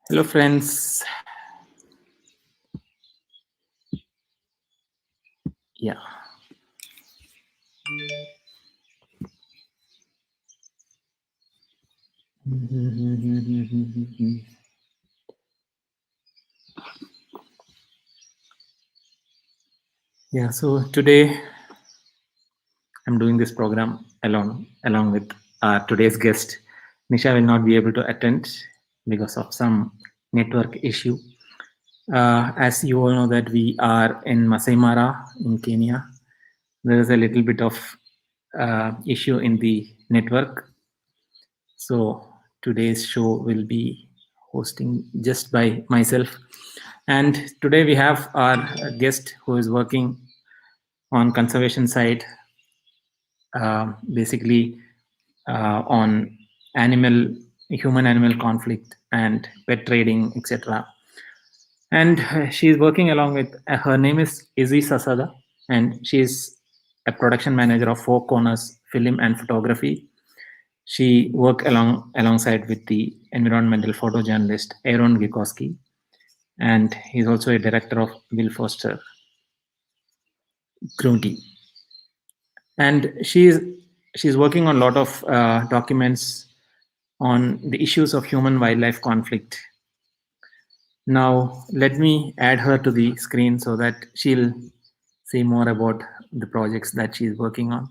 Hello, friends. Yeah. Yeah. So today I'm doing this program along with today's guest. Nisha will not be able to attend because of some network issue. As you all know that we are in Masai Mara in Kenya. There is a little bit of issue in the network. So today's show will be hosting just by myself. And today we have our guest who is working on conservation side, basically on human-animal conflict and pet trading, etc. And she is working along with her name is Izzy Sasada, and she is a production manager of Four Corners Film and Photography. She worked alongside with the environmental photojournalist Aaron Gekoski, and he's also a director of Will Foster-Grundy. And she's working on a lot of documents on the issues of human-wildlife conflict. Now, let me add her to the screen so that she'll say more about the projects that she's working on.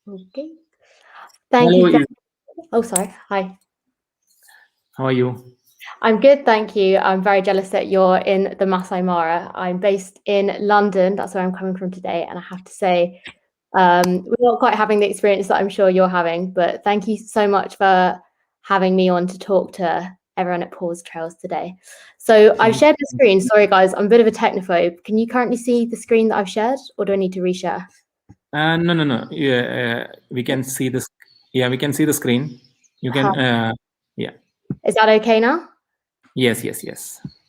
Okay. Thank Hello, you. Oh, sorry. Hi. how are you? I'm good, thank you. I'm very jealous that you're in the Masai Mara. I'm based in London. That's where I'm coming from today. And I have to say, we're not quite having the experience that I'm sure you're having, but thank you so much for having me on to talk to everyone at Paws Trails today. So I've shared the screen. Sorry, guys, I'm a bit of a technophobe. Can you currently see the screen that I've shared, or do I need to reshare? No. Yeah, we can see this. Yeah, we can see the screen. You can. Yeah. Is that okay now? Yes.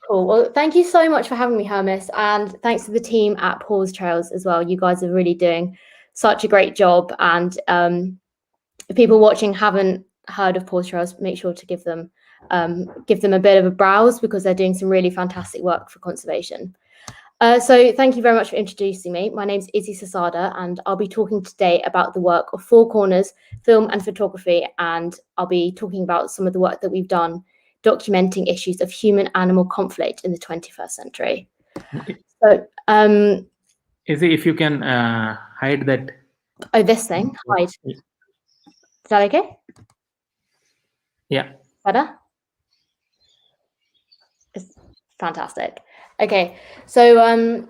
Cool. Well, thank you so much for having me, Hermes, and thanks to the team at Paws Trails as well. You guys are really doing such a great job, and if people watching haven't heard of Paws Trails, make sure to give them a bit of a browse because they're doing some really fantastic work for conservation. So thank you very much for introducing me. My name's Izzy Sasada, and I'll be talking today about the work of Four Corners Film and Photography, and I'll be talking about some of the work that we've done documenting issues of human-animal conflict in the 21st century. So, Izzy, if you can hide that. oh, this thing, hide. Is that okay? Yeah. Better? It's fantastic. Okay, so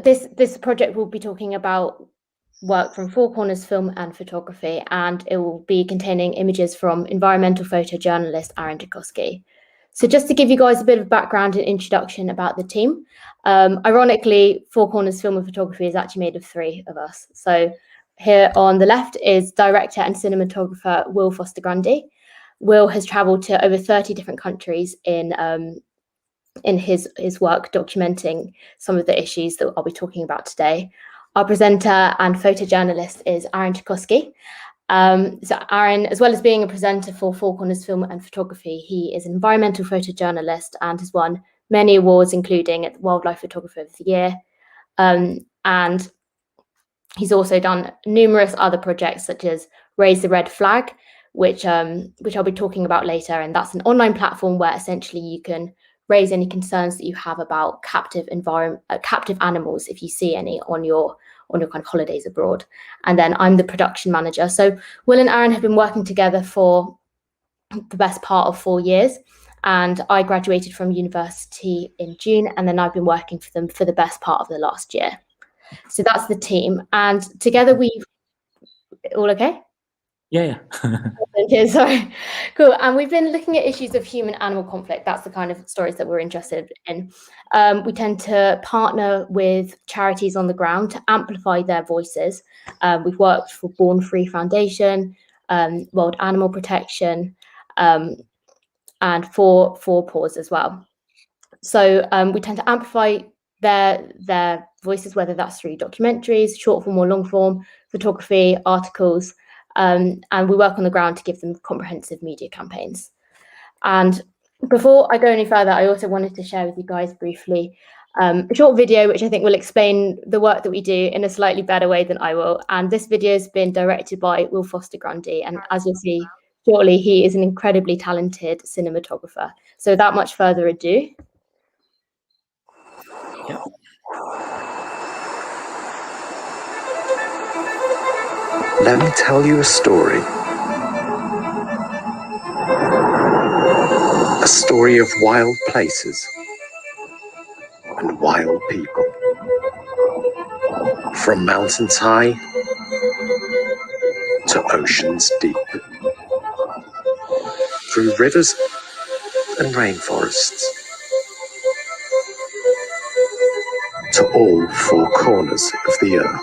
this project will be talking about work from Four Corners Film and Photography, and it will be containing images from environmental photojournalist Aaron Gekoski. So just to give you guys a bit of background and introduction about the team, ironically, Four Corners Film and Photography is actually made of three of us. So here on the left is director and cinematographer Will Foster-Grundy. Will has traveled to over 30 different countries in his work documenting some of the issues that I'll be talking about today. Our presenter and photojournalist is Aaron Chukowski. So Aaron, as well as being a presenter for Four Corners Film and Photography, he is an environmental photojournalist and has won many awards, including Wildlife Photographer of the Year. And he's also done numerous other projects such as Raise the Red Flag, which I'll be talking about later. And that's an online platform where essentially you can raise any concerns that you have about captive animals if you see any on your kind of holidays abroad. And then I'm the production manager. So Will and Aaron have been working together for the best part of 4 years. And I graduated from university in June, and then I've been working for them for the best part of the last year. So that's the team. And together we've all okay? Yeah. Okay, sorry. Cool. And we've been looking at issues of human-animal conflict. That's the kind of stories that we're interested in. We tend to partner with charities on the ground to amplify their voices. We've worked for Born Free Foundation, World Animal Protection, and for Paws as well. So we tend to amplify their voices, whether that's through documentaries, short form or long form, photography, articles, and we work on the ground to give them comprehensive media campaigns. And Before I go any further, I also wanted to share with you guys briefly a short video which I think will explain the work that we do in a slightly better way than I will. And this video has been directed by Will Foster-Grundy, and as you'll see shortly, he is an incredibly talented cinematographer. So without much further ado. Yeah. Let me tell you a story. A story of wild places and wild people. From mountains high to oceans deep. Through rivers and rainforests. To all four corners of the earth.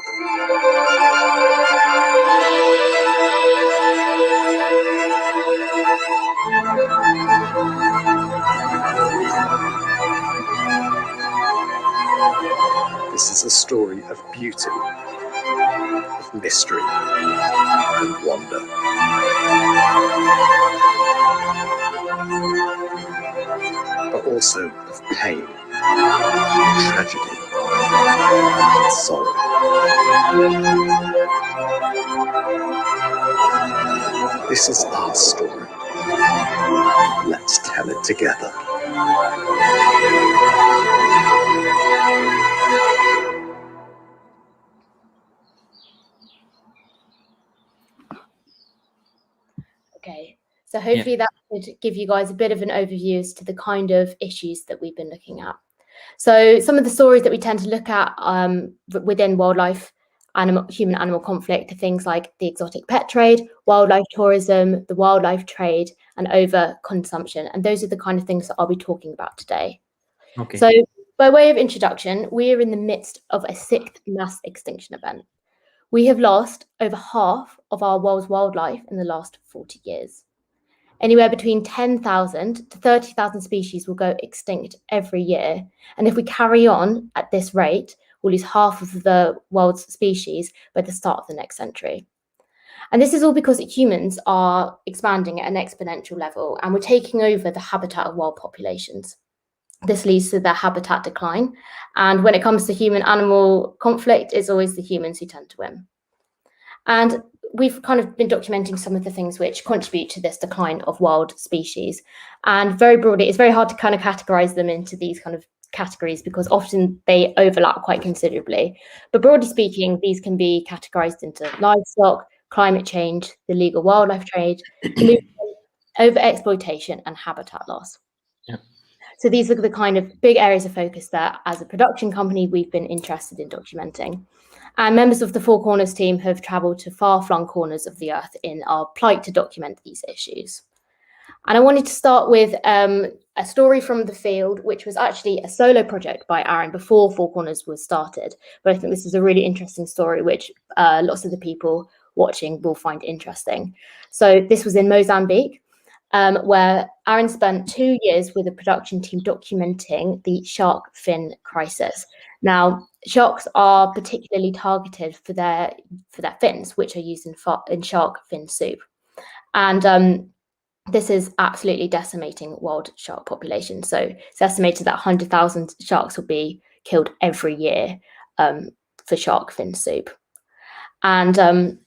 This is a story of beauty, of mystery, and wonder. But also of pain, tragedy, and sorrow. This is our story. Let's tell it together. Okay, so hopefully that should give you guys a bit of an overview as to the kind of issues that we've been looking at. So some of the stories that we tend to look at within wildlife, human-animal conflict are things like the exotic pet trade, wildlife tourism, the wildlife trade, and overconsumption. And those are the kind of things that I'll be talking about today. Okay. So by way of introduction, we are in the midst of a sixth mass extinction event. We have lost over half of our world's wildlife in the last 40 years. Anywhere between 10,000 to 30,000 species will go extinct every year. And if we carry on at this rate, we'll lose half of the world's species by the start of the next century. And this is all because humans are expanding at an exponential level, and we're taking over the habitat of wild populations. This leads to their habitat decline. And when it comes to human-animal conflict, it's always the humans who tend to win. And we've kind of been documenting some of the things which contribute to this decline of wild species. And very broadly, it's very hard to kind of categorize them into these kind of categories because often they overlap quite considerably. But broadly speaking, these can be categorized into livestock, climate change, the illegal wildlife trade, over-exploitation, and habitat loss. Yeah. So these are the kind of big areas of focus that, as a production company, we've been interested in documenting. And members of the Four Corners team have travelled to far-flung corners of the earth in our plight to document these issues. And I wanted to start with a story from the field, which was actually a solo project by Aaron before Four Corners was started. But I think this is a really interesting story, which lots of the people watching will find interesting. So this was in Mozambique, where Aaron spent 2 years with a production team documenting the shark fin crisis. Now, sharks are particularly targeted for their fins, which are used in shark fin soup. And this is absolutely decimating wild shark populations. So it's estimated that 100,000 sharks will be killed every year for shark fin soup. And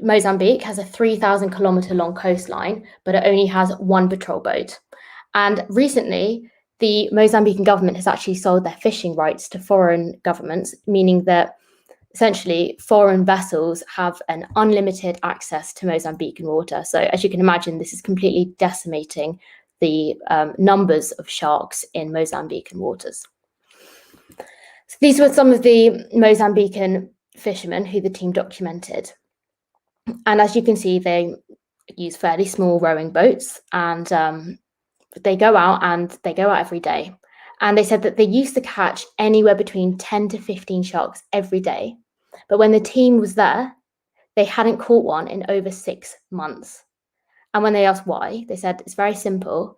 Mozambique has a 3,000-kilometer long coastline, but it only has one patrol boat. And recently, the Mozambican government has actually sold their fishing rights to foreign governments, meaning that essentially foreign vessels have an unlimited access to Mozambican water. So as you can imagine, this is completely decimating the numbers of sharks in Mozambican waters. So these were some of the Mozambican fishermen who the team documented. And as you can see, they use fairly small rowing boats, and they go out every day. And they said that they used to catch anywhere between 10 to 15 sharks every day. But when the team was there, they hadn't caught one in over 6 months. And when they asked why, they said it's very simple.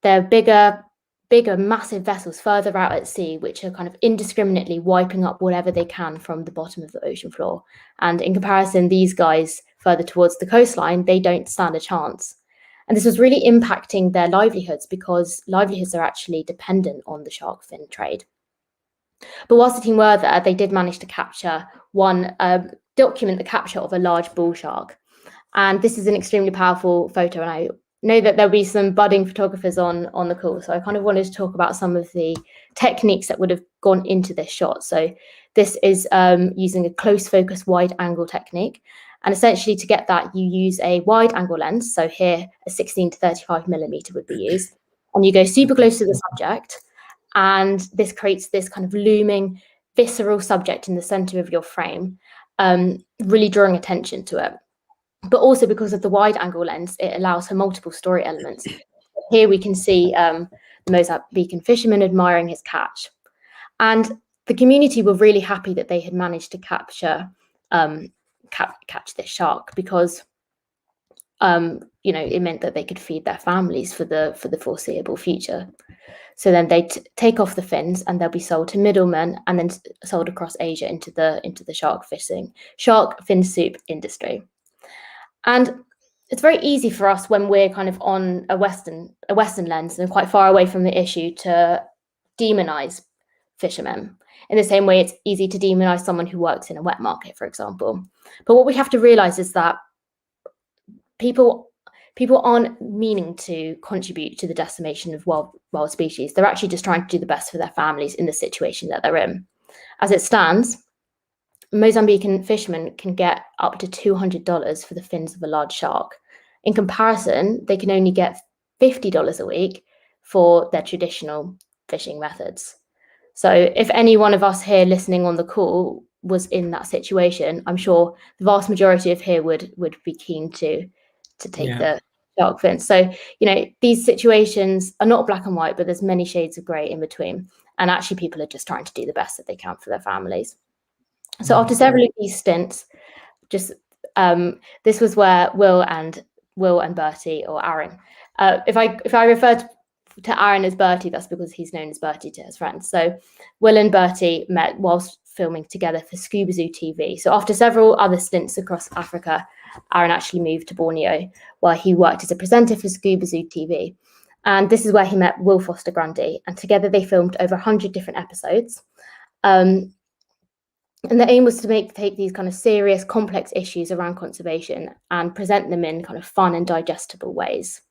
They're bigger, massive vessels further out at sea, which are kind of indiscriminately wiping up whatever they can from the bottom of the ocean floor. And in comparison, these guys further towards the coastline, they don't stand a chance. And this was really impacting their livelihoods because livelihoods are actually dependent on the shark fin trade. But whilst the team were there, they did manage to document the capture of a large bull shark. And this is an extremely powerful photo. And I know that there'll be some budding photographers on the call. So I kind of wanted to talk about some of the techniques that would have gone into this shot. So this is using a close focus wide angle technique. And essentially to get that, you use a wide angle lens. So here a 16 to 35 millimeter would be used. And you go super close to the subject. And this creates this kind of looming, visceral subject in the center of your frame, really drawing attention to it. But also because of the wide angle lens, it allows for multiple story elements. Here we can see the Mozambican fisherman admiring his catch. And the community were really happy that they had managed to capture catch this shark because it meant that they could feed their families for the foreseeable future. So then they take off the fins and they'll be sold to middlemen and then sold across Asia into the shark fin soup industry. And it's very easy for us when we're kind of on a Western lens and quite far away from the issue to demonize fishermen. In the same way, it's easy to demonize someone who works in a wet market, for example. But what we have to realize is that people aren't meaning to contribute to the decimation of wild species. They're actually just trying to do the best for their families in the situation that they're in. As it stands, Mozambican fishermen can get up to $200 for the fins of a large shark. In comparison, they can only get $50 a week for their traditional fishing methods. So if any one of us here listening on the call was in that situation, I'm sure the vast majority of here would be keen to take the shark fin. So, these situations are not black and white, but there's many shades of grey in between. And actually people are just trying to do the best that they can for their families. So after several of these stints, this was where Will and Bertie, or Aaron, if I refer to Aaron as Bertie, that's because he's known as Bertie to his friends. So Will and Bertie met whilst filming together for Scuba Zoo TV. So after several other stints across Africa, Aaron actually moved to Borneo, where he worked as a presenter for Scuba Zoo TV. And this is where he met Will Foster-Grundy. And together they filmed over 100 different episodes. And the aim was to take these kind of serious, complex issues around conservation and present them in kind of fun and digestible ways.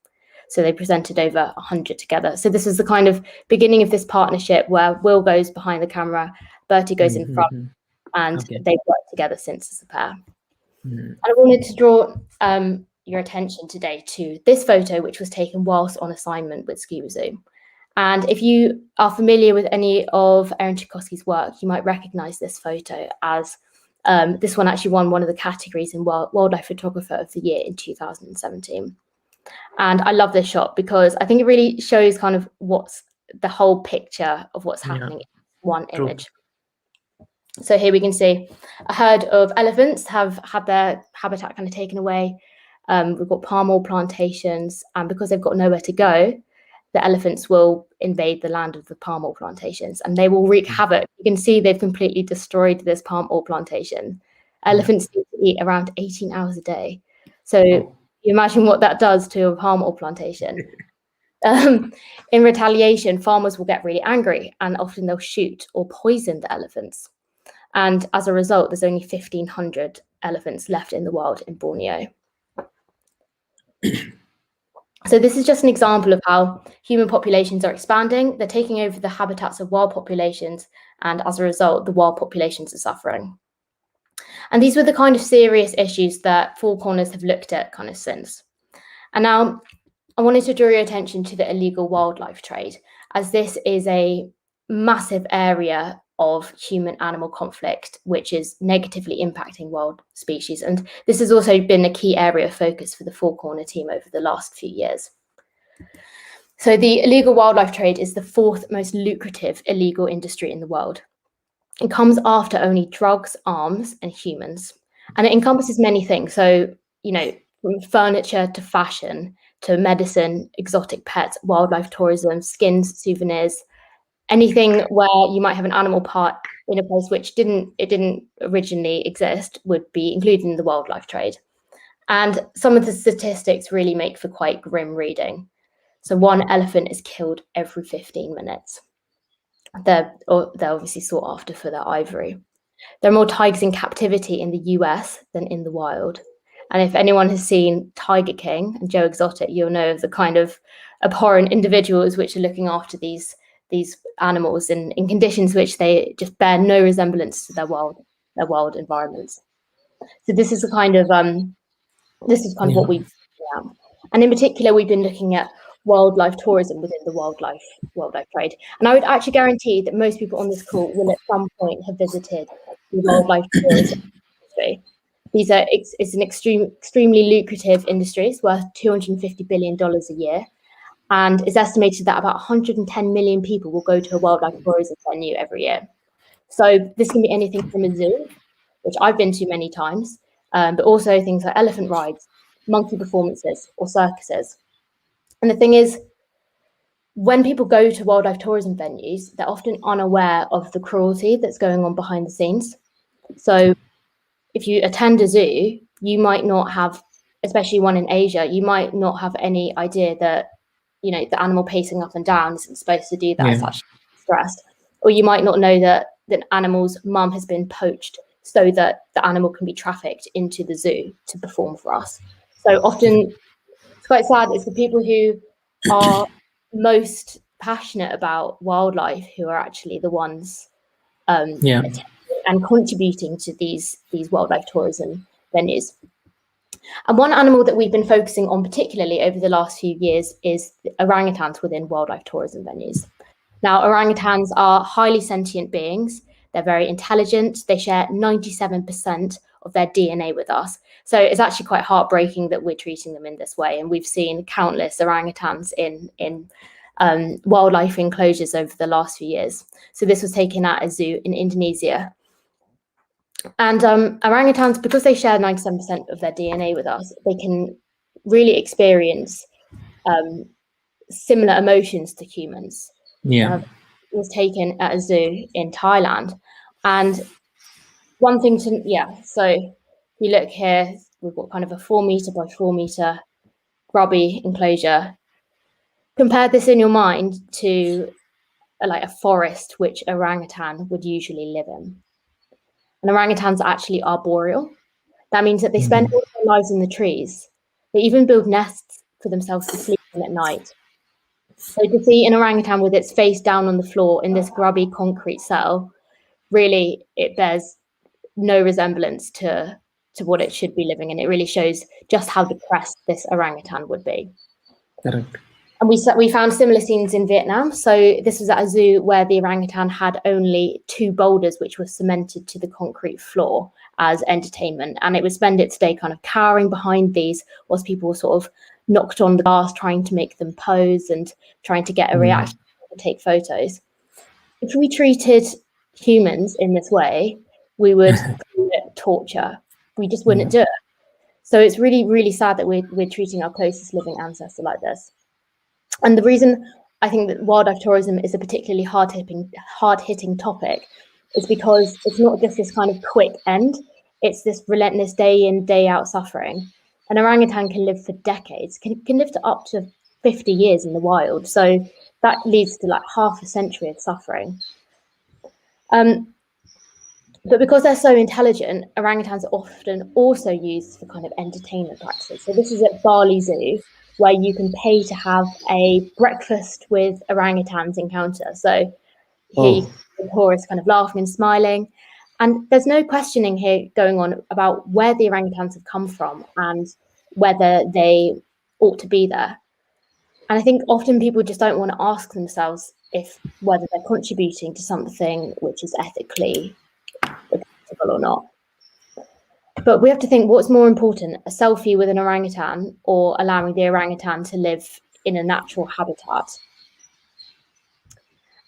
So they presented over 100 together. So this is the kind of beginning of this partnership where Will goes behind the camera, Bertie goes in front, and they've worked together since as a pair. And I wanted to draw your attention today to this photo, which was taken whilst on assignment with Scuba Zoo. And if you are familiar with any of Aaron Gekoski's work, you might recognize this photo as this one actually won one of the categories in Wildlife Photographer of the Year in 2017. And I love this shot because I think it really shows kind of what's the whole picture of what's happening in one image. So here we can see a herd of elephants have had their habitat kind of taken away. We've got palm oil plantations, and because they've got nowhere to go, the elephants will invade the land of the palm oil plantations and they will wreak havoc. You can see they've completely destroyed this palm oil plantation. Elephants need to eat around 18 hours a day. So you imagine what that does to a palm oil plantation. In retaliation, farmers will get really angry and often they'll shoot or poison the elephants. And as a result, there's only 1,500 elephants left in the wild in Borneo. So this is just an example of how human populations are expanding. They're taking over the habitats of wild populations, and as a result, the wild populations are suffering. And these were the kind of serious issues that Four Corners have looked at kind of since. And now I wanted to draw your attention to the illegal wildlife trade, as this is a massive area of human-animal conflict, which is negatively impacting wild species. And this has also been a key area of focus for the Four Corner team over the last few years. So the illegal wildlife trade is the fourth most lucrative illegal industry in the world. It comes after only drugs, arms, and humans. And it encompasses many things. So, from furniture to fashion, to medicine, exotic pets, wildlife tourism, skins, souvenirs, anything where you might have an animal part in a place which didn't originally exist would be included in the wildlife trade. And some of the statistics really make for quite grim reading. So one elephant is killed every 15 minutes. They're obviously sought after for their ivory. There are more tigers in captivity in the US than in the wild. And if anyone has seen Tiger King and Joe Exotic, you'll know of the kind of abhorrent individuals which are looking after these animals in conditions which they just bear no resemblance to their wild environments. So this is the kind of what we, and in particular, we've been looking at wildlife tourism within the wildlife trade. And I would actually guarantee that most people on this call will at some point have visited the wildlife tourism industry. It's an extremely lucrative industry. It's worth $250 billion a year. And it's estimated that about 110 million people will go to a wildlife tourism venue every year. So this can be anything from a zoo, which I've been to many times, but also things like elephant rides, monkey performances, or circuses. And the thing is, when people go to wildlife tourism venues, they're often unaware of the cruelty that's going on behind the scenes. So if you attend a zoo, you might not have, especially one in Asia, you might not have any idea that, the animal pacing up and down isn't supposed to do that. It's actually stressed. Or you might not know that the animal's mum has been poached so that the animal can be trafficked into the zoo to perform for us. So often, it's quite sad, it's the people who are most passionate about wildlife who are actually the ones and contributing to these wildlife tourism venues. And one animal that we've been focusing on particularly over the last few years is orangutans within wildlife tourism venues. Now, orangutans are highly sentient beings. They're very intelligent. They share 97% of their DNA with us. So it's actually quite heartbreaking that we're treating them in this way. And we've seen countless orangutans in wildlife enclosures over the last few years. So this was taken at a zoo in Indonesia. And orangutans, because they share 97% of their DNA with us, they can really experience similar emotions to humans. It was taken at a zoo in Thailand. And one thing so if you look here, we've got kind of a 4 meter by 4 meter grubby enclosure. Compare this in your mind to a forest which orangutan would usually live in. And orangutans are actually arboreal. That means that they spend all their lives in the trees. They even build nests for themselves to sleep in at night. So to see an orangutan with its face down on the floor in this grubby concrete cell, really, it bears no resemblance to what it should be living in. It really shows just how depressed this orangutan would be. Correct. And we found similar scenes in Vietnam. So this was at a zoo where the orangutan had only 2 boulders which were cemented to the concrete floor as entertainment. And it would spend its day kind of cowering behind these whilst people were sort of knocked on the glass trying to make them pose and trying to get a reaction to take photos. If we treated humans in this way, we would call it torture. We just wouldn't do it. So it's really, really sad that we're treating our closest living ancestor like this. And the reason I think that wildlife tourism is a particularly hard-hitting topic is because it's not just this kind of quick end, it's this relentless day in, day out suffering. An orangutan can live for decades, can live to up to 50 years in the wild. So that leads to half a century of suffering. But because they're so intelligent, orangutans are often also used for kind of entertainment practices. So this is at Bali Zoo, where you can pay to have a breakfast with orangutans encounter. So here you see the tourists kind of laughing and smiling. And there's no questioning here going on about where the orangutans have come from and whether they ought to be there. And I think often people just don't want to ask themselves whether they're contributing to something which is ethically acceptable or not. But we have to think, what's more important, a selfie with an orangutan or allowing the orangutan to live in a natural habitat?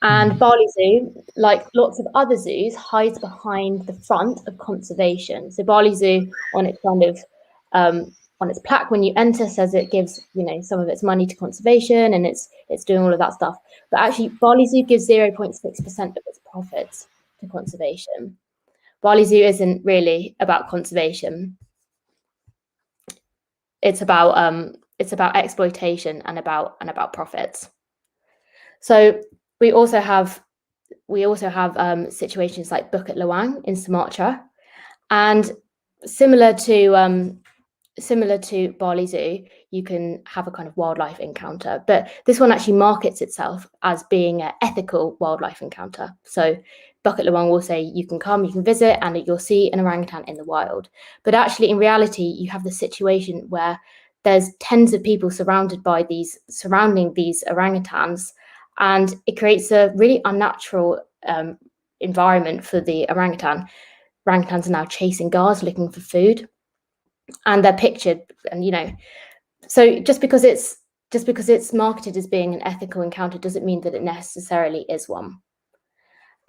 And Bali Zoo, like lots of other zoos, hides behind the front of conservation. So Bali Zoo, on its kind of on its plaque when you enter, says it gives some of its money to conservation and it's doing all of that stuff. But actually, Bali Zoo gives 0.6% of its profits to conservation. Bali Zoo isn't really about conservation. it's about exploitation and about profits. So we also have situations like Bukit Lawang in Sumatra, and similar to Bali Zoo, you can have a kind of wildlife encounter, but this one actually markets itself as being an ethical wildlife encounter. So Bukit Lawang will say you can come, you can visit, and you'll see an orangutan in the wild. But actually, in reality, you have the situation where there's tens of people surrounding these orangutans, and it creates a really unnatural environment for the orangutan. Orangutans are now chasing guards looking for food, and they're pictured, and so just because it's marketed as being an ethical encounter doesn't mean that it necessarily is one.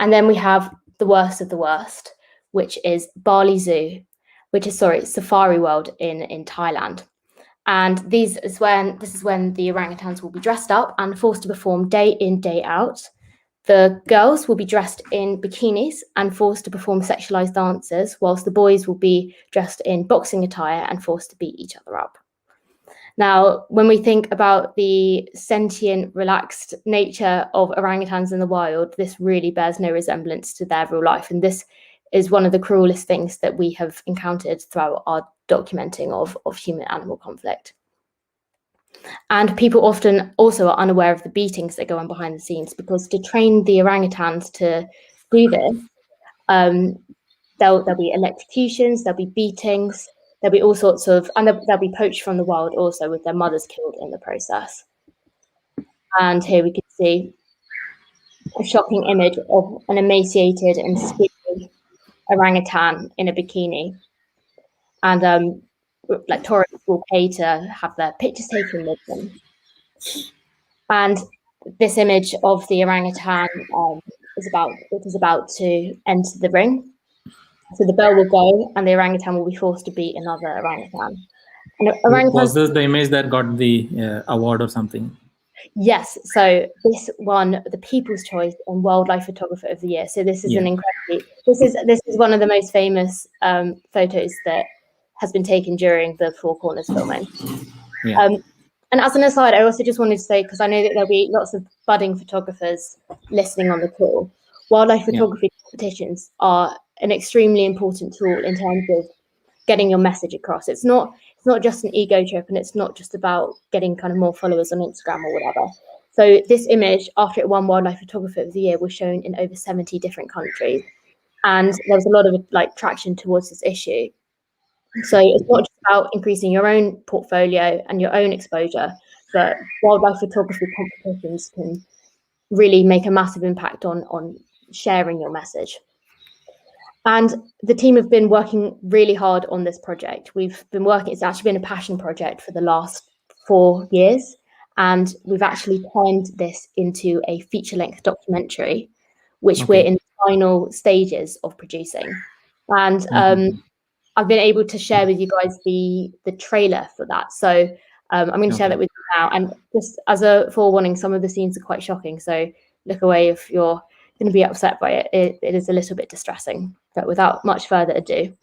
And then we have the worst of the worst, which is Bali Zoo, Safari World in Thailand. And this is when the orangutans will be dressed up and forced to perform day in, day out. The girls will be dressed in bikinis and forced to perform sexualized dances, whilst the boys will be dressed in boxing attire and forced to beat each other up. Now, when we think about the sentient, relaxed nature of orangutans in the wild, this really bears no resemblance to their real life. And this is one of the cruelest things that we have encountered throughout our documenting of human-animal conflict. And people often also are unaware of the beatings that go on behind the scenes, because to train the orangutans to do this, there'll be electrocutions, there'll be beatings, there'll be all sorts of, and they'll be poached from the wild also, with their mothers killed in the process. And here we can see a shocking image of an emaciated and skinny orangutan in a bikini. And like tourists will pay to have their pictures taken with them. And this image of the orangutan is about to enter the ring. So the bell will go, and the orangutan will be forced to beat another orangutan. And was this the image that got the award or something? Yes. So this won the People's Choice and Wildlife Photographer of the Year. So this is an incredibly. This is one of the most famous photos that has been taken during the Four Corners filming. Yeah. And as an aside, I also just wanted to say, because I know that there'll be lots of budding photographers listening on the call, wildlife photography competitions are an extremely important tool in terms of getting your message across. It's not just an ego trip, and it's not just about getting kind of more followers on Instagram or whatever. So this image, after it won Wildlife Photographer of the Year, was shown in over 70 different countries, and there was a lot of traction towards this issue. So it's not just about increasing your own portfolio and your own exposure, but wildlife photography competitions can really make a massive impact on sharing your message. And the team have been working really hard on this project. It's actually been a passion project for the last 4 years. And we've actually turned this into a feature-length documentary, which we're in the final stages of producing. And I've been able to share with you guys the trailer for that. So I'm going to share that with you now. And just as a forewarning, some of the scenes are quite shocking. So look away if you're going to be upset by it. It is a little bit distressing. But without much further ado.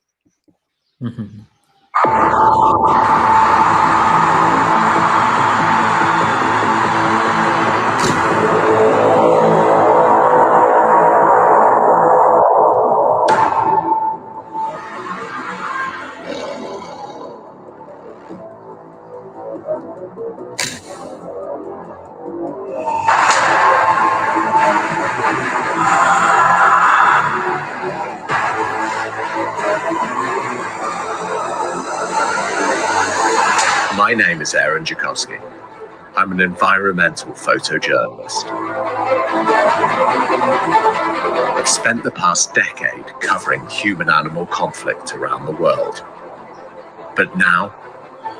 My name is Aaron Gekoski. I'm an environmental photojournalist. I've spent the past decade covering human-animal conflict around the world. But now,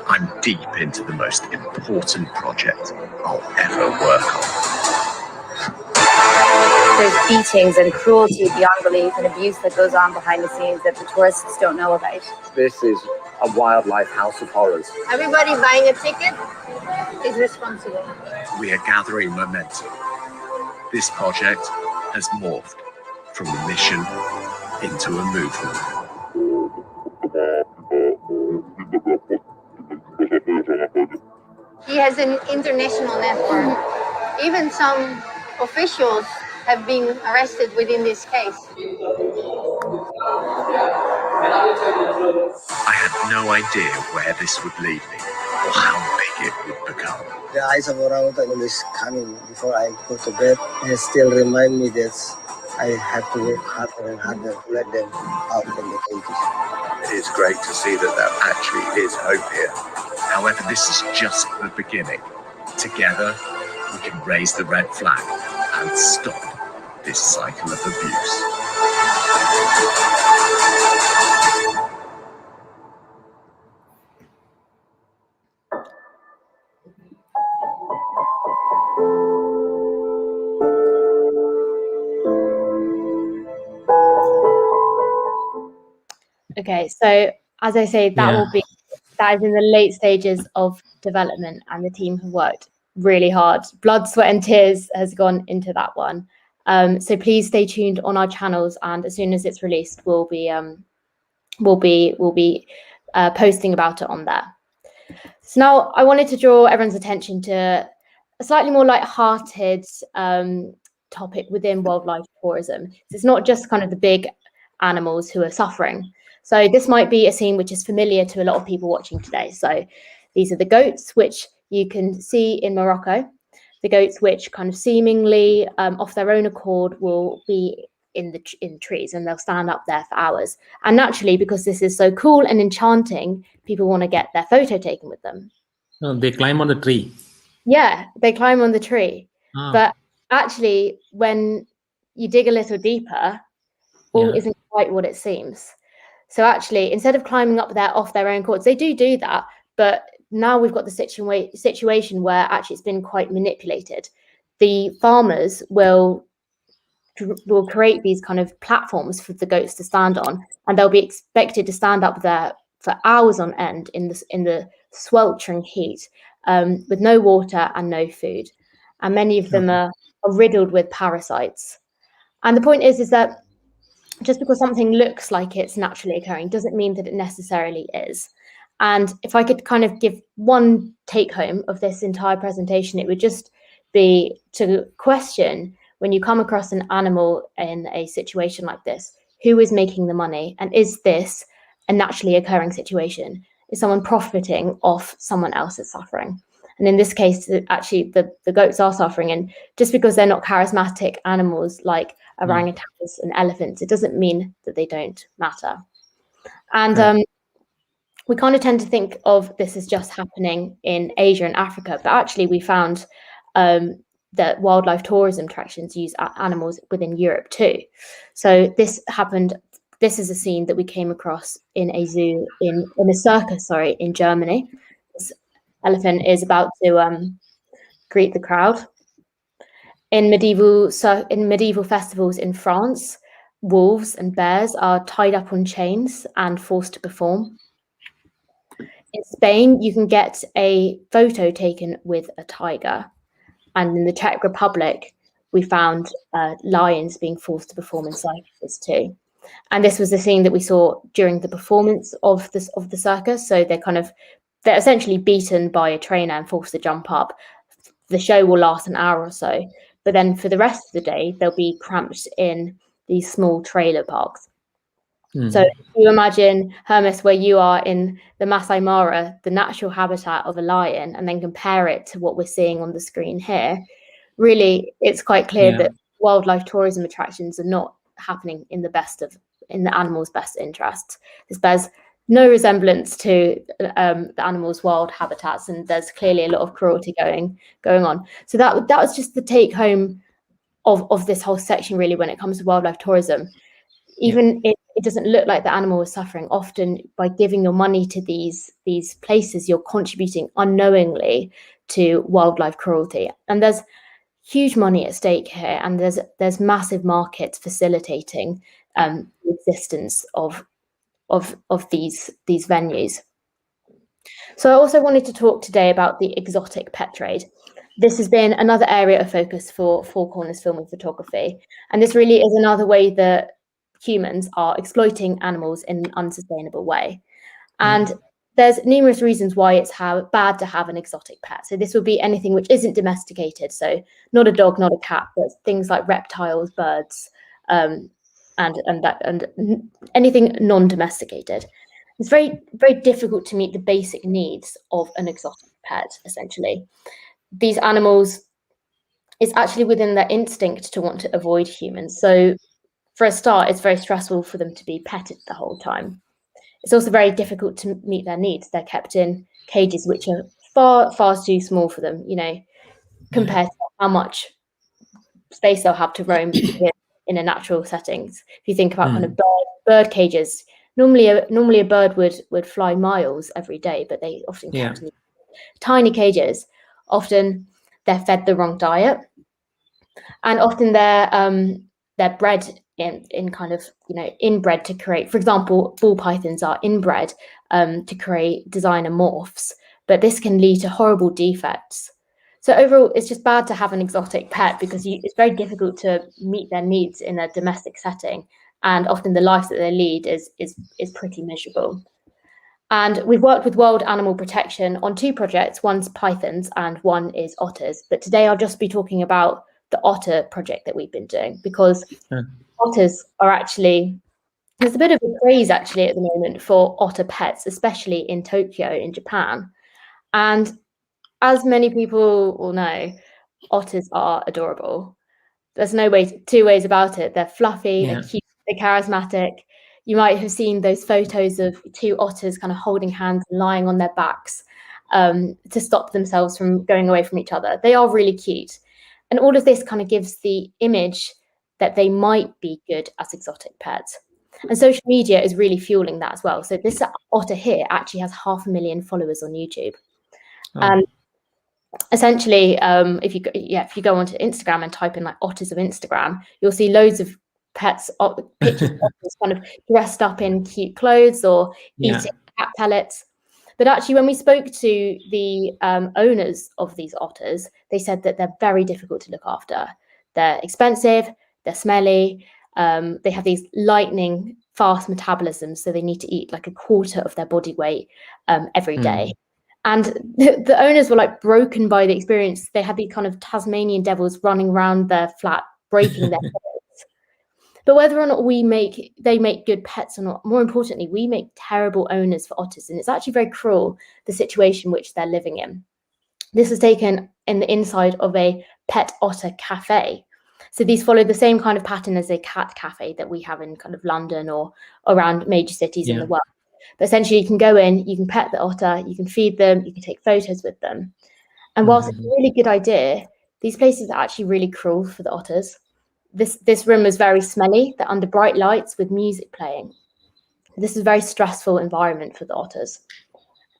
I'm deep into the most important project I'll ever work on. There's beatings and cruelty beyond belief and abuse that goes on behind the scenes that the tourists don't know about. This is a wildlife house of horrors. Everybody buying a ticket is responsible. We are gathering momentum. This project has morphed from a mission into a movement. He has an international network. Even some officials have been arrested within this case. I had no idea where this would lead me or how big it would become. The eyes of orangutan always coming before I go to bed. They still remind me that I have to work harder and harder to let them out from the cages. It is great to see that there actually is hope here. However, this is just the beginning. Together, we can raise the red flag and stop this cycle of abuse. Okay, so as I say, that is in the late stages of development, and the team have worked really hard. Blood, sweat, and tears has gone into that one. So please stay tuned on our channels, and as soon as it's released, we'll be posting about it on there. So now I wanted to draw everyone's attention to a slightly more light-hearted topic within wildlife tourism. It's not just kind of the big animals who are suffering. So this might be a scene which is familiar to a lot of people watching today. So these are the goats, which you can see in Morocco. The goats which kind of seemingly off their own accord will be in trees, and they'll stand up there for hours. And naturally, because this is so cool and enchanting, people want to get their photo taken with them. They climb on the tree. Yeah, they climb on the tree. But actually, when you dig a little deeper, all isn't quite what it seems. So actually, instead of climbing up there off their own accord, they do that. But now we've got the situation where actually it's been quite manipulated. The farmers will create these kind of platforms for the goats to stand on, and they'll be expected to stand up there for hours on end in the sweltering heat, with no water and no food. And many of them are riddled with parasites. And the point is that just because something looks like it's naturally occurring doesn't mean that it necessarily is. And if I could kind of give one take home of this entire presentation, it would just be to question, when you come across an animal in a situation like this, who is making the money? And is this a naturally occurring situation? Is someone profiting off someone else's suffering? And in this case, actually, the goats are suffering. And just because they're not charismatic animals like orangutans and elephants, it doesn't mean that they don't matter. And we kind of tend to think of this as just happening in Asia and Africa, but actually we found that wildlife tourism attractions use animals within Europe too. So this is a scene that we came across in a zoo, in a circus, in Germany. This elephant is about to greet the crowd. In medieval festivals in France, wolves and bears are tied up on chains and forced to perform. In Spain, you can get a photo taken with a tiger. And in the Czech Republic, we found lions being forced to perform in circuses too. And this was the scene that we saw during the performance of the circus. So they're essentially beaten by a trainer and forced to jump up. The show will last an hour or so, but then for the rest of the day, they'll be cramped in these small trailer parks. So if you imagine, Hermes, where you are in the Masai Mara, the natural habitat of a lion, and then compare it to what we're seeing on the screen here, really, it's quite clear that wildlife tourism attractions are not happening in the animal's best interest. This bears no resemblance to the animal's wild habitats, and there's clearly a lot of cruelty going on. So that was just the take home of this whole section, really, when it comes to wildlife tourism. Even if it doesn't look like the animal is suffering, often by giving your money to these places, you're contributing unknowingly to wildlife cruelty. And there's huge money at stake here, and there's massive markets facilitating the existence of these venues. So I also wanted to talk today about the exotic pet trade. This has been another area of focus for Four Corners Film and Photography, and this really is another way that humans are exploiting animals in an unsustainable way. And there's numerous reasons why it's bad to have an exotic pet. So this would be anything which isn't domesticated. So not a dog, not a cat, but things like reptiles, birds, and anything non-domesticated. It's very, very difficult to meet the basic needs of an exotic pet, essentially. These animals, it's actually within their instinct to want to avoid humans. So for a start, it's very stressful for them to be petted the whole time. It's also very difficult to meet their needs. They're kept in cages which are far, far too small for them, compared to how much space they'll have to roam in a natural settings. If you think about kind of bird cages, normally a bird would fly miles every day, but they often kept in tiny cages. Often they're fed the wrong diet, and often they're bred in kind of inbred to create. For example, ball pythons are inbred to create designer morphs, but this can lead to horrible defects. So overall, it's just bad to have an exotic pet because it's very difficult to meet their needs in a domestic setting, and often the life that they lead is pretty miserable. And we've worked with World Animal Protection on 2 projects. One's pythons and one is otters. But today I'll just be talking about the otter project that we've been doing, because otters are actually, there's a bit of a craze actually at the moment for otter pets, especially in Tokyo in Japan. And as many people will know, otters are adorable. There's two ways about it. They're fluffy, they're cute, they're charismatic. You might have seen those photos of 2 otters kind of holding hands and lying on their backs to stop themselves from going away from each other. They are really cute. And all of this kind of gives the image that they might be good as exotic pets. And social media is really fueling that as well. So this otter here actually has 500,000 followers on YouTube. Essentially, if you go onto Instagram and type in like otters of Instagram, you'll see loads of pictures of otters kind of dressed up in cute clothes or eating cat pellets. But actually, when we spoke to the owners of these otters, they said that they're very difficult to look after. They're expensive, they're smelly, they have these lightning fast metabolisms, so they need to eat like a quarter of their body weight every day. And the owners were like broken by the experience. They had these kind of Tasmanian devils running around their flat, breaking their heads. But whether or not they make good pets or not, more importantly, we make terrible owners for otters. And it's actually very cruel, the situation which they're living in. This was taken in the inside of a pet otter cafe. So these follow the same kind of pattern as a cat cafe that we have in kind of London or around major cities in the world. But essentially you can go in, you can pet the otter, you can feed them, you can take photos with them. And whilst it's a really good idea, these places are actually really cruel for the otters. This room was very smelly. They're under bright lights with music playing. This is a very stressful environment for the otters.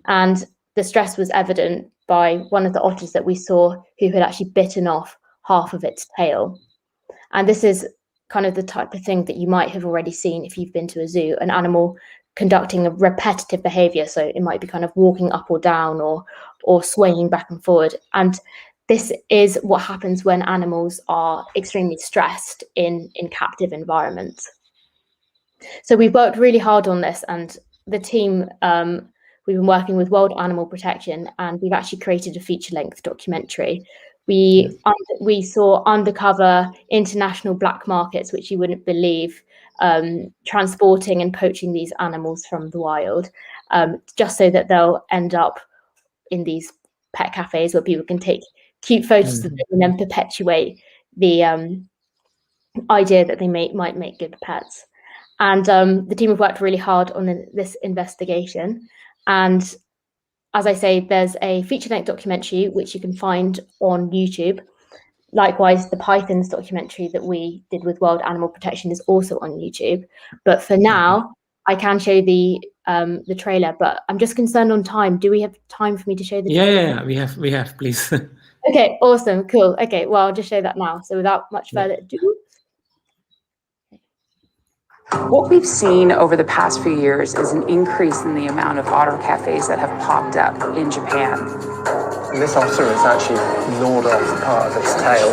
And the stress was evident by one of the otters that we saw who had actually bitten off half of its tail. And this is kind of the type of thing that you might have already seen if you've been to a zoo, an animal conducting a repetitive behavior. So it might be kind of walking up or down or swaying back and forward. And this is what happens when animals are extremely stressed in captive environments. So we've worked really hard on this, and the team, we've been working with World Animal Protection, and we've actually created a feature-length documentary. We saw undercover international black markets, which you wouldn't believe, transporting and poaching these animals from the wild, just so that they'll end up in these pet cafes where people can take cute photos of them and then perpetuate the idea that they might make good pets. And the team have worked really hard on this investigation. And as I say, there's a feature-length documentary which you can find on YouTube. Likewise, the pythons documentary that we did with World Animal Protection is also on YouTube. But for now, I can show the trailer, but I'm just concerned on time. Do we have time for me to show the trailer? Yeah, we have, please. Okay, awesome, cool. Okay, well, I'll just show that now. So without much further ado. What we've seen over the past few years is an increase in the amount of otter cafes that have popped up in Japan. And this otter has actually gnawed off part of its tail.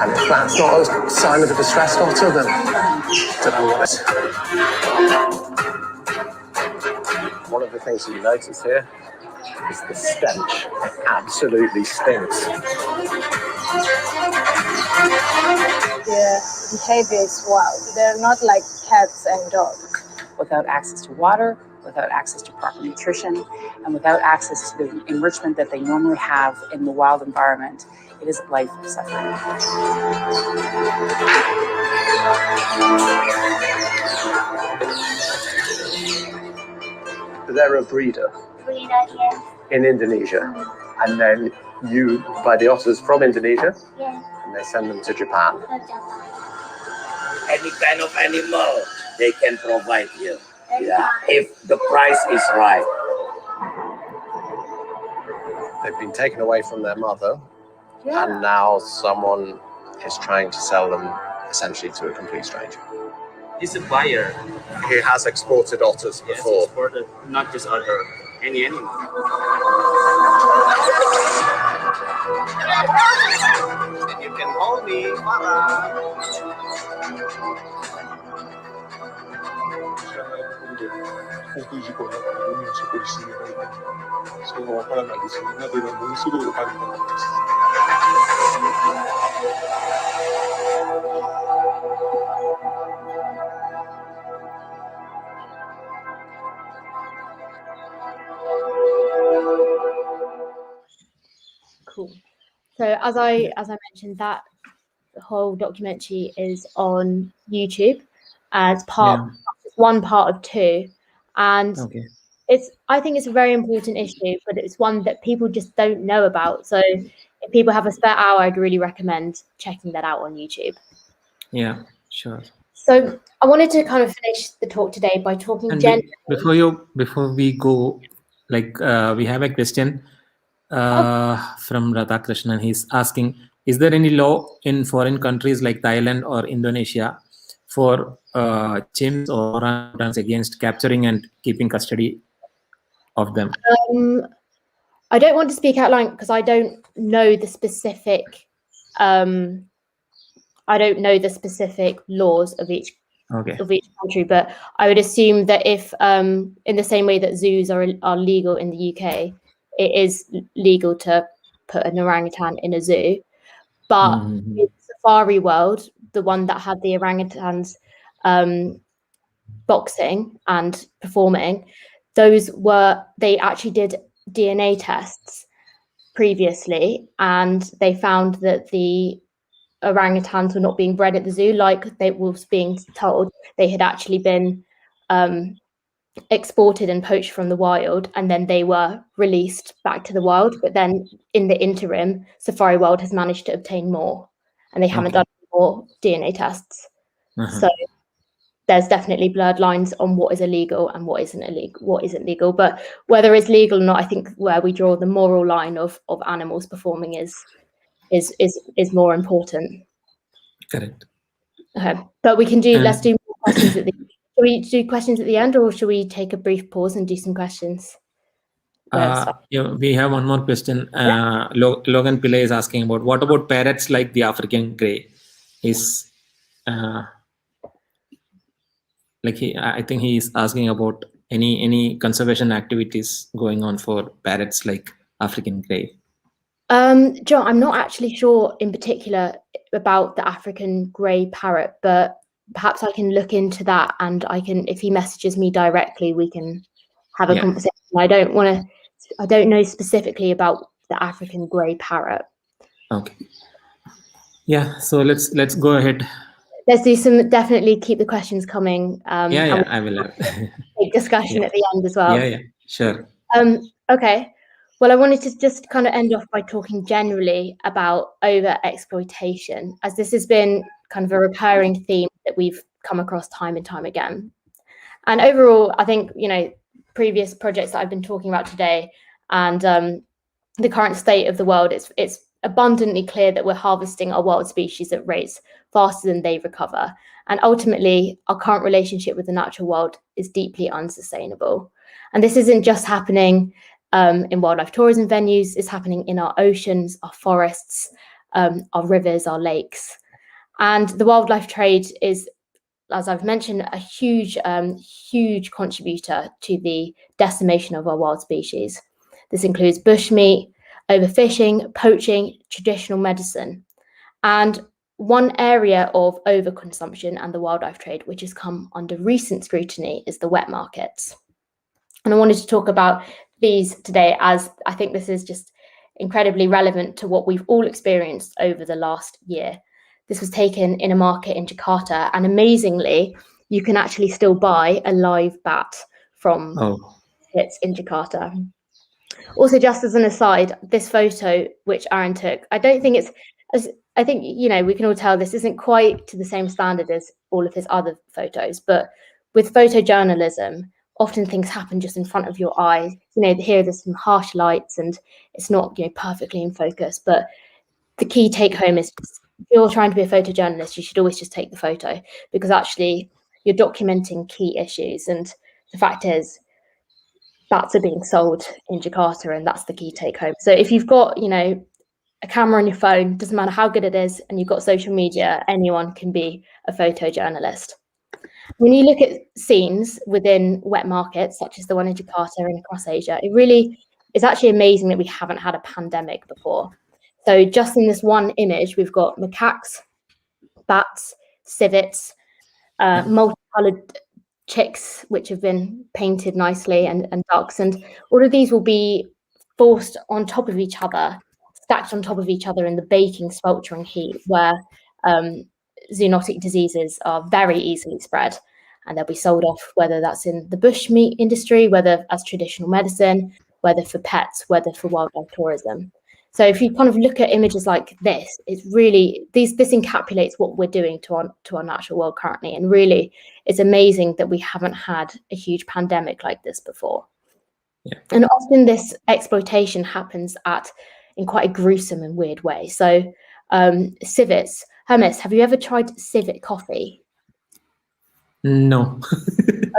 And if that's not a sign of a distressed otter, then I don't know what is. One of the things that you notice here is the stench. It absolutely stinks. Their behavior is wild. They're not like cats and dogs. Without access to water, without access to proper nutrition, and without access to the enrichment that they normally have in the wild environment, it is life suffering. They're a breeder Yes. in Indonesia, and then you buy the otters from Indonesia, Yes. and they send them to Japan. Any kind of animal they can provide you. Yeah, if the price is right. They've been taken away from their mother, and now someone is trying to sell them essentially to a complete stranger. He's a buyer. He has exported otters before. Exported, not just otter, any animal. And you can hold me, Farah. Cool. So as I mentioned, that whole documentary is on YouTube as one part of two, and Okay. I think it's a very important issue, but it's one that people just don't know about. So if people have a spare hour, I'd really recommend checking that out on YouTube. Yeah, sure. So I wanted to kind of finish the talk today by talking And generally. before we go, like we have a question from Radhakrishnan. He's asking, is there any law in foreign countries like Thailand or Indonesia for chimps or orangutans against capturing and keeping custody of them? I don't want to speak out loud because I don't know the specific laws of each country, but I would assume that if in the same way that zoos are legal in the UK, it is legal to put an orangutan in a zoo. But in Safari World, the one that had the orangutans boxing and performing, they actually did DNA tests previously, and they found that the orangutans were not being bred at the zoo like they was being told. They had actually been exported and poached from the wild, and then they were released back to the wild. But then in the interim, Safari World has managed to obtain more, and they haven't done more DNA tests. So there's definitely blurred lines on what is illegal and what isn't legal. But whether it's legal or not, I think where we draw the moral line of animals performing is more important. Correct. Okay, but we can do. Let's do more questions at the. Should we do questions at the end, or should we take a brief pause and do some questions? We have one more question. Logan Pillay is asking about what about parrots like the African grey? I think he is asking about any conservation activities going on for parrots like African grey. John, I'm not actually sure in particular about the African grey parrot, but perhaps I can look into that, and if he messages me directly, we can have a conversation. I don't know specifically about the African grey parrot. Okay. Yeah, so let's go ahead. Let's do some. Definitely keep the questions coming. I will have big discussion at the end as well. Yeah, sure. Okay. Well, I wanted to just kind of end off by talking generally about over-exploitation, as this has been kind of a recurring theme that we've come across time and time again. And overall, I think, previous projects that I've been talking about today and the current state of the world, it's abundantly clear that we're harvesting our wild species at rates faster than they recover. And ultimately, our current relationship with the natural world is deeply unsustainable. And this isn't just happening in wildlife tourism venues, it's happening in our oceans, our forests, our rivers, our lakes. And the wildlife trade is as I've mentioned, a huge contributor to the decimation of our wild species. This includes bushmeat, overfishing, poaching, traditional medicine. And one area of overconsumption and the wildlife trade, which has come under recent scrutiny, is the wet markets. And I wanted to talk about these today, as I think this is just incredibly relevant to what we've all experienced over the last year. This was taken in a market in Jakarta, and amazingly, you can actually still buy a live bat from pits in Jakarta. Also, just as an aside, this photo which Aaron took, I don't think I think, you know, we can all tell this isn't quite to the same standard as all of his other photos, but with photojournalism, often things happen just in front of your eyes. You know, here there's some harsh lights and it's not, you know, perfectly in focus, but the key take home is just, if you're trying to be a photojournalist, you should always just take the photo, because actually you're documenting key issues. And the fact is, bats are being sold in Jakarta, and that's the key take home. So if you've got, you know, a camera on your phone, doesn't matter how good it is, and you've got social media, anyone can be a photojournalist. When you look at scenes within wet markets, such as the one in Jakarta and across Asia, it really is actually amazing that we haven't had a pandemic before. So just in this one image, we've got macaques, bats, civets, multicolored chicks, which have been painted nicely, and ducks. And all of these will be forced on top of each other, stacked on top of each other in the baking, sweltering heat, where zoonotic diseases are very easily spread. And they'll be sold off, whether that's in the bushmeat industry, whether as traditional medicine, whether for pets, whether for wildlife tourism. So if you kind of look at images like this, it's really, this encapsulates what we're doing to our natural world currently. And really, it's amazing that we haven't had a huge pandemic like this before. Yeah. And often this exploitation happens in quite a gruesome and weird way. So civets, Hermes, have you ever tried civet coffee? No. Okay.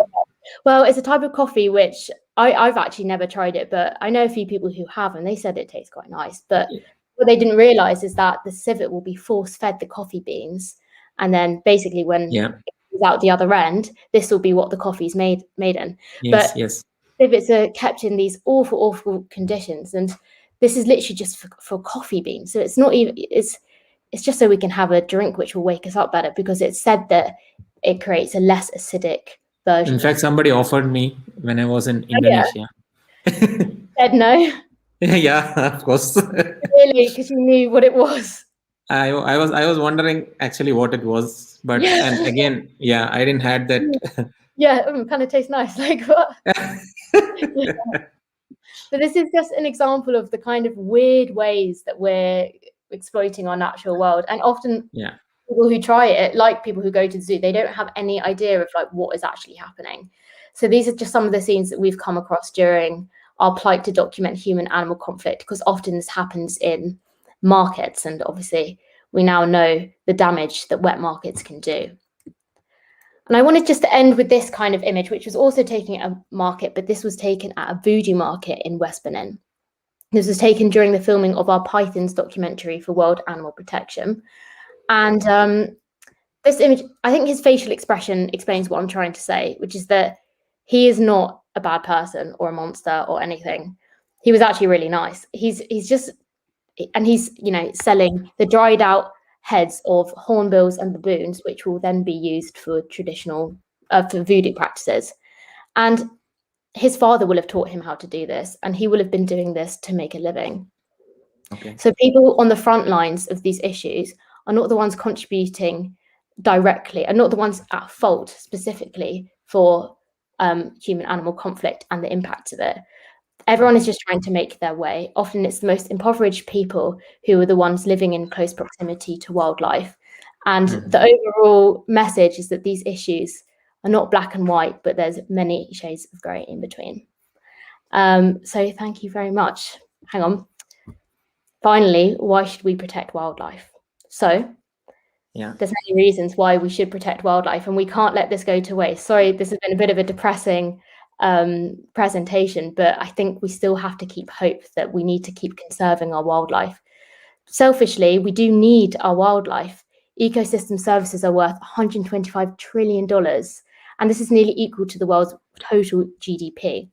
Well, it's a type of coffee which I've actually never tried it, but I know a few people who have, and they said it tastes quite nice. But what they didn't realize is that the civet will be force-fed the coffee beans, and then basically when it comes out the other end, this will be what the coffee's made in. Yes, but yes. Civets are kept in these awful conditions, and this is literally just for coffee beans. So it's not even, it's just so we can have a drink which will wake us up better, because it's said that it creates a less acidic version. In fact, somebody offered me when I was in Indonesia. Said no. Yeah, of course. Really, because you knew what it was. I was wondering actually what it was, but and again, I didn't had that. Kind of tastes nice. Like what? But this is just an example of the kind of weird ways that we're exploiting our natural world, and often people who try it, like people who go to the zoo, they don't have any idea of like what is actually happening. So these are just some of the scenes that we've come across during our plight to document human-animal conflict, because often this happens in markets, and obviously we now know the damage that wet markets can do. And I wanted just to end with this kind of image, which was also taken at a market, but this was taken at a voodoo market in West Benin. This was taken during the filming of our Pythons documentary for World Animal Protection. And this image, I think his facial expression explains what I'm trying to say, which is that he is not a bad person or a monster or anything. He was actually really nice. He's just, and he's, you know, selling the dried out heads of hornbills and baboons, which will then be used for traditional, for voodoo practices. And his father will have taught him how to do this, and he will have been doing this to make a living. Okay. So people on the front lines of these issues are not the ones contributing directly, are not the ones at fault specifically for human-animal conflict and the impacts of it. Everyone is just trying to make their way. Often it's the most impoverished people who are the ones living in close proximity to wildlife. And the overall message is that these issues are not black and white, but there's many shades of grey in between. So thank you very much. Hang on. Finally, why should we protect wildlife? So there's many reasons why we should protect wildlife, and we can't let this go to waste. Sorry, this has been a bit of a depressing presentation, but I think we still have to keep hope that we need to keep conserving our wildlife. Selfishly, we do need our wildlife. ecosystem services are worth $125 trillion, and this is nearly equal to the world's total GDP.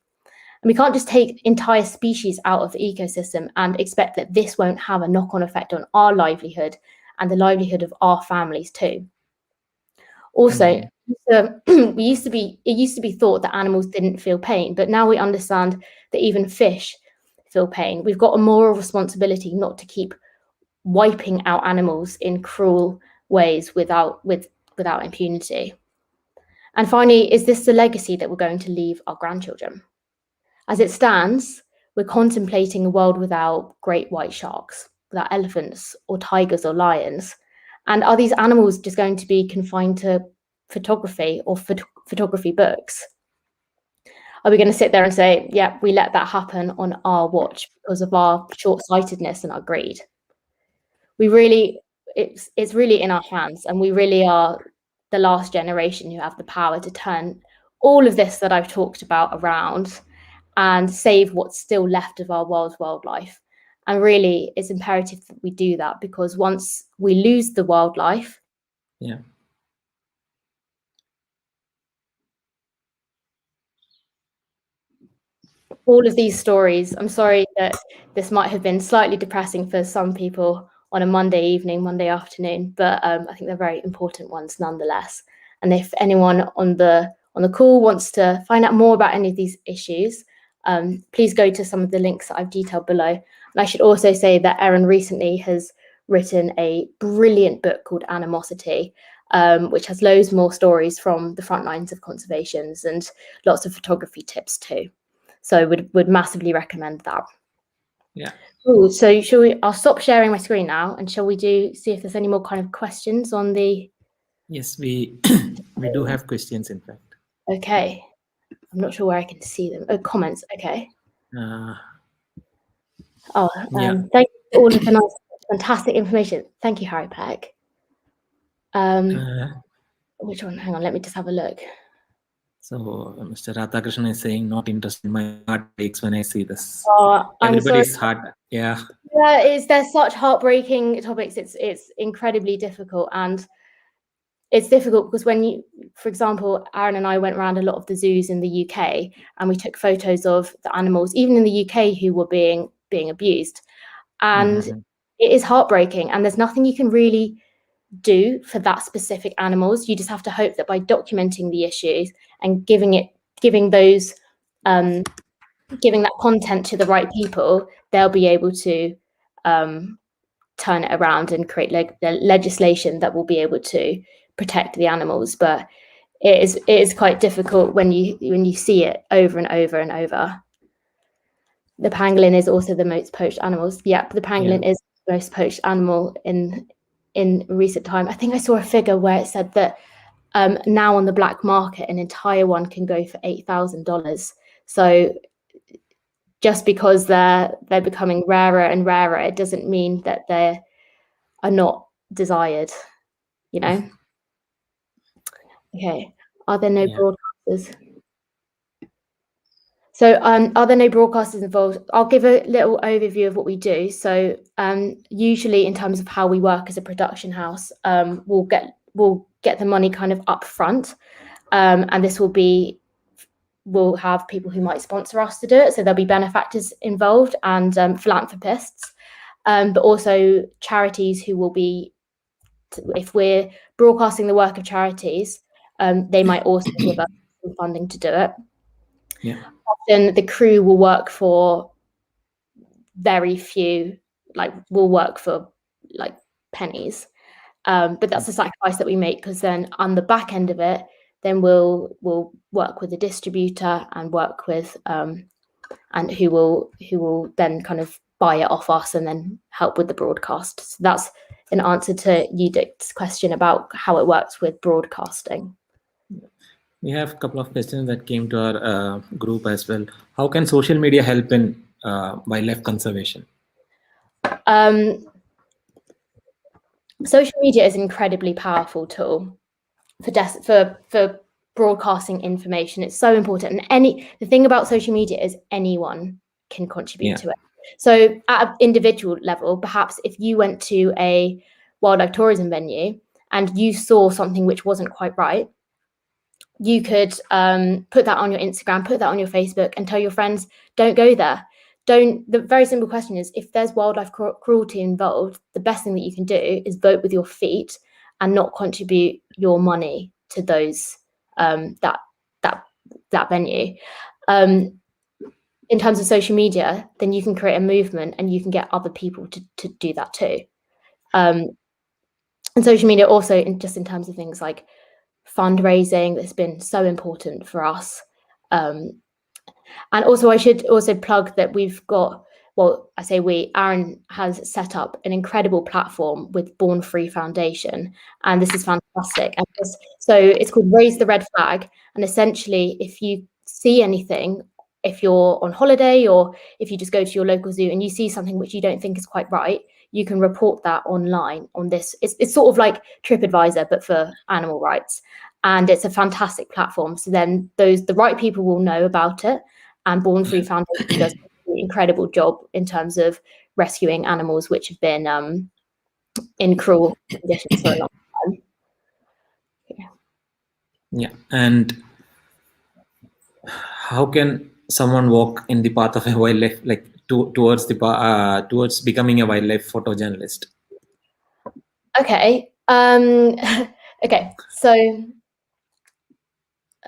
And we can't just take entire species out of the ecosystem and expect that this won't have a knock-on effect on our livelihood and the livelihood of our families too. Also, it used to be thought that animals didn't feel pain, but now we understand that even fish feel pain. We've got a moral responsibility not to keep wiping out animals in cruel ways without impunity. And finally, is this the legacy that we're going to leave our grandchildren? As it stands, we're contemplating a world without great white sharks, without elephants or tigers or lions. And are these animals just going to be confined to photography or photography books? Are we going to sit there and say, yeah, we let that happen on our watch because of our short-sightedness and our greed? It's really in our hands, and we really are the last generation who have the power to turn all of this that I've talked about around and save what's still left of our world's wildlife. And really, it's imperative that we do that, because once we lose the wildlife, all of these stories, I'm sorry that this might have been slightly depressing for some people on a Monday evening, Monday afternoon, but I think they're very important ones nonetheless. And if anyone on the call wants to find out more about any of these issues, please go to some of the links that I've detailed below. And I should also say that Aaron recently has written a brilliant book called Animosity, which has loads more stories from the front lines of conservations and lots of photography tips too. So would massively recommend that. Yeah. Cool. So I'll stop sharing my screen now, and shall we see if there's any more kind of questions on the... Yes, we do have questions, in fact. Okay. I'm not sure where I can see them. Oh, comments. Okay. Thank you for all of the nice, fantastic information. Thank you, Harry Peck. Which one? Hang on, let me just have a look. So Mr. Radhakrishnan is saying, not interested. My heart breaks when I see this. Everybody's heart. Yeah. Yeah, they're such heartbreaking topics. It's incredibly difficult, and it's difficult because when you, for example, Aaron and I went around a lot of the zoos in the UK, and we took photos of the animals, even in the UK, who were being abused, and it is heartbreaking. And there's nothing you can really do for that specific animals. You just have to hope that by documenting the issues and giving that content to the right people, they'll be able to turn it around and create legislation that will be able to protect the animals. But it is quite difficult when you see it over and over and over. The pangolin is also the most poached animals. Yep, the pangolin is the most poached animal in recent time. I think I saw a figure where it said that now on the black market, an entire one can go for $8,000. So just because they're becoming rarer and rarer, it doesn't mean that they are not desired, you know? Okay, are there no broadcasters? So are there no broadcasters involved? I'll give a little overview of what we do. So usually in terms of how we work as a production house, we'll get the money kind of up front. And this we'll have people who might sponsor us to do it. So there'll be benefactors involved and philanthropists, but also charities who will be, if we're broadcasting the work of charities, they might also give us some funding to do it. Yeah. Often the crew will work for very few, we'll work for pennies. But that's the sacrifice that we make, because then on the back end of it, then we'll work with a distributor and work with and who will then kind of buy it off us and then help with the broadcast. So that's an answer to Udik's question about how it works with broadcasting. We have a couple of questions that came to our group as well. How can social media help in wildlife conservation? Social media is an incredibly powerful tool for broadcasting information. It's so important. And the thing about social media is anyone can contribute to it. So at an individual level, perhaps if you went to a wildlife tourism venue and you saw something which wasn't quite right, you could put that on your Instagram, put that on your Facebook, and tell your friends, don't go there. The very simple question is, if there's wildlife cruelty involved, the best thing that you can do is vote with your feet and not contribute your money to those that venue. In terms of social media, then you can create a movement and you can get other people to do that too. And social media also, just in terms of things like fundraising, that's been so important for us. And also, I should also plug that we've got, well, I say we, Aaron has set up an incredible platform with Born Free Foundation, and this is fantastic. And so it's called Raise the Red Flag. And essentially, if you see anything, if you're on holiday or if you just go to your local zoo and you see something which you don't think is quite right, you can report that online on this. It's sort of like TripAdvisor, but for animal rights. And it's a fantastic platform. So then the right people will know about it. And Born Free Foundation does an incredible job in terms of rescuing animals which have been in cruel conditions for a long time. Yeah. And how can someone walk in the path of a wildlife, like towards becoming a wildlife photojournalist? Okay. Okay. So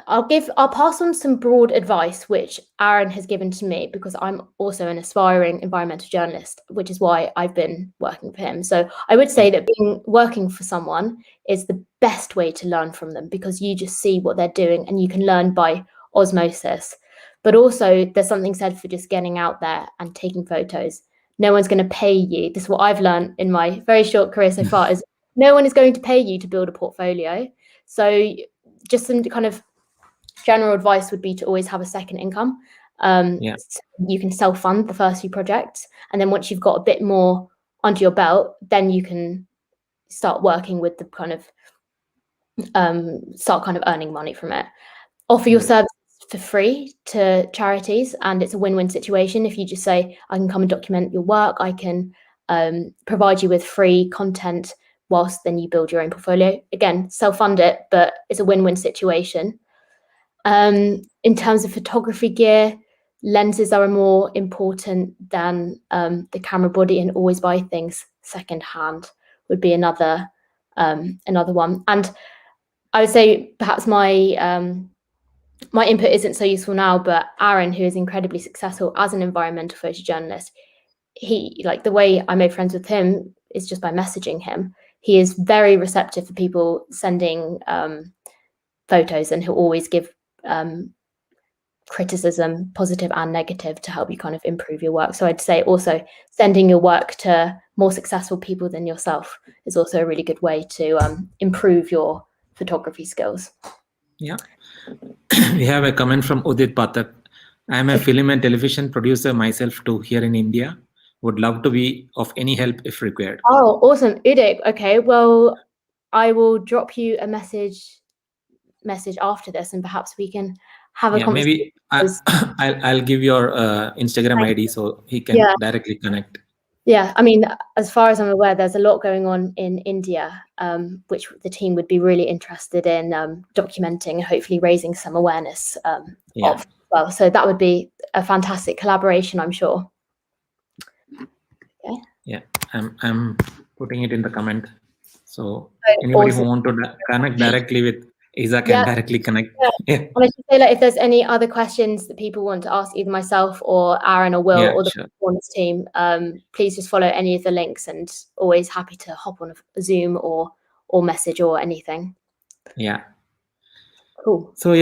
I'll pass on some broad advice which Aaron has given to me, because I'm also an aspiring environmental journalist, which is why I've been working for him. So I would say that working for someone is the best way to learn from them, because you just see what they're doing and you can learn by osmosis. But also there's something said for just getting out there and taking photos. No one's going to pay you. This is what I've learned in my very short career so far, is no one is going to pay you to build a portfolio. So just some kind of general advice would be to always have a second income. So you can self-fund the first few projects, and then once you've got a bit more under your belt, then you can start working with the kind of start kind of earning money from it. Offer your services for free to charities, and it's a win-win situation. If you just say, I can come and document your work, I can provide you with free content whilst then you build your own portfolio. Again, self-fund it, but it's a win-win situation. In terms of photography gear, lenses are more important than the camera body, and always buy things secondhand would be another one. And I would say perhaps my my input isn't so useful now, but Aaron, who is incredibly successful as an environmental photojournalist, the way I made friends with him is just by messaging him. He is very receptive for people sending photos, and he'll always give criticism, positive and negative, to help you kind of improve your work. So I'd say also sending your work to more successful people than yourself is also a really good way to improve your photography skills. Yeah. We have a comment from Udit Pathak. I am a film and television producer myself too here in India. Would love to be of any help if required. Oh, awesome. Udit. Okay, well, I will drop you a message after this, and perhaps we can have a conversation. Maybe I'll give your Instagram ID so he can directly connect. Yeah, I mean, as far as I'm aware, there's a lot going on in India, which the team would be really interested in documenting and hopefully raising some awareness of as well. So that would be a fantastic collaboration, I'm sure. Okay. Yeah, I'm putting it in the comment. So anybody who want to connect directly with Isa can directly connect. And I should say, if there's any other questions that people want to ask either myself or Aaron or Will or the performance team, please just follow any of the links, and always happy to hop on a Zoom or message or anything. Yeah. Cool. So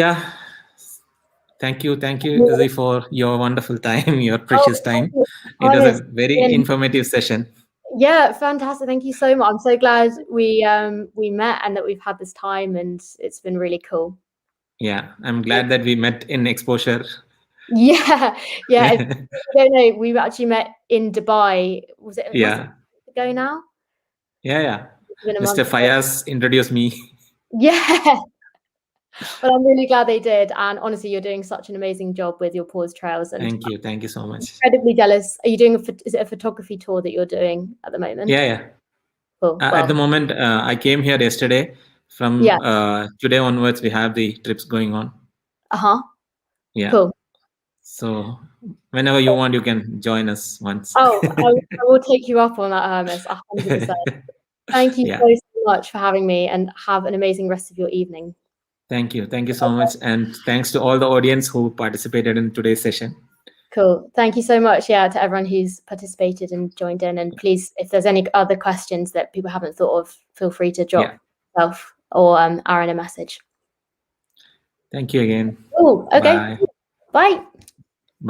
thank you, Izzy, for your wonderful time, your precious time. It was a very informative session. Yeah, fantastic. Thank you so much. I'm so glad we met and that we've had this time, and it's been really cool. Yeah, I'm glad that we met in exposure. Yeah. I don't know. We actually met in Dubai. Was it ago now? Yeah. Mr. Fayaz introduced me. Yeah. Well, I'm really glad they did, and honestly, you're doing such an amazing job with your Paws trails. And thank you so much. Incredibly jealous. Are you doing is it a photography tour that you're doing at the moment? Yeah. Cool. At the moment, I came here yesterday. From today onwards, we have the trips going on. Yeah. Cool. So whenever you want, you can join us once. Oh, I will take you up on that, Hermes, 100%. Thank you so much for having me, and have an amazing rest of your evening. Thank you. Thank you so much. And thanks to all the audience who participated in today's session. Cool. Thank you so much. Yeah, to everyone who's participated and joined in. And please, if there's any other questions that people haven't thought of, feel free to drop yourself or Aaron a message. Thank you again. Oh, okay. Bye. Bye.